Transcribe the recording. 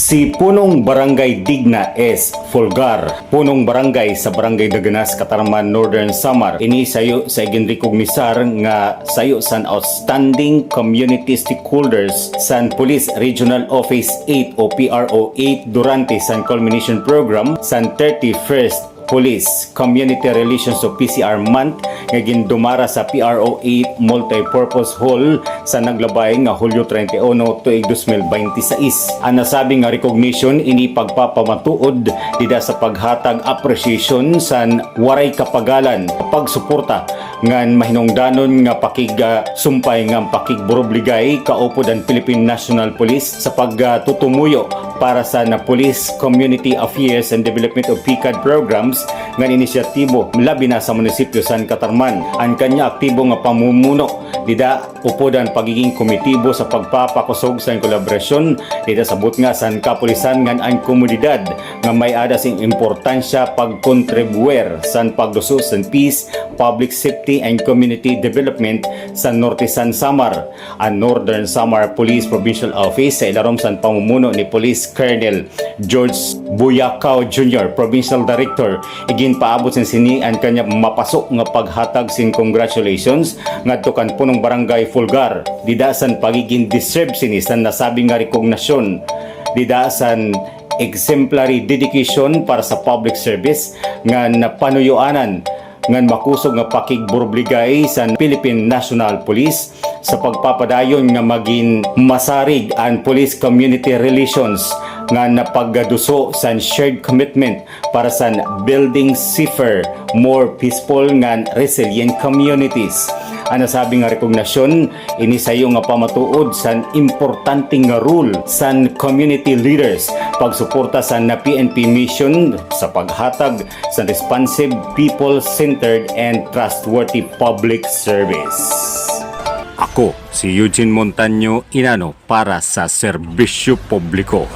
Si punong barangay Digna S. Fulgar, punong barangay sa barangay Daganas, Katarman, Northern Samar, ini sayo sa ginrecognisar nga sayo san outstanding community stakeholders san Police Regional Office 8 o PRO 8 durante san culmination program san 31st Police Community Relations o PCR Month nga gindumara sa PRO 8 Multipurpose Hall sa naglabay nga Hulyo 31 tuig 2026. Ang nasabi nga recognition ini pagpapamatuod dida sa paghatag appreciation san waray kapagalan pagsuporta ngan mahinungdanon nga pakigsumpay nga pakigburobligay kaupod ang Philippine National Police sa pagtutumuyo para sa na Police Community Affairs and Development of PCAD programs nga inisyatibo labi na sa munisipyo San Katarman. Ang kanya aktibo nga pamumuno dida upod ang pagiging komitibo sa pagpapakusog sa kolaborasyon dida sa butnga san kapulisan ngan ang komunidad nga may ada sing importansya pagkontribuer san pagduso san peace, public safety and community development sa Norte San Samar. Ang Northern Samar Police Provincial Office sa ilarom san pamumuno ni Police Colonel George Buyakaw Jr., Provincial Director, igin paabot sin sini ang kanya mapasok nga paghatag sin congratulations ngadto kan punong barangay Fulgar didasan pagiging deserve sini sa nasabing nga rekognasyon didasan exemplary dedication para sa public service nga napanuyuanan ngan makusog nga pakigburobligay sa Philippine National Police sa pagpapadayon nga maging masarig ang police community relations nga napagduso sa shared commitment para sa building safer, more peaceful nga resilient communities. Ang nasabing nga rekognasyon ini sayo nga pamatuod sa importante nga role sa community leaders pagsuporta sa PNP mission sa paghatag sa responsive, people-centered and trustworthy public service. Ako si Eugene Montaño Inano para sa Serbisyo Publiko.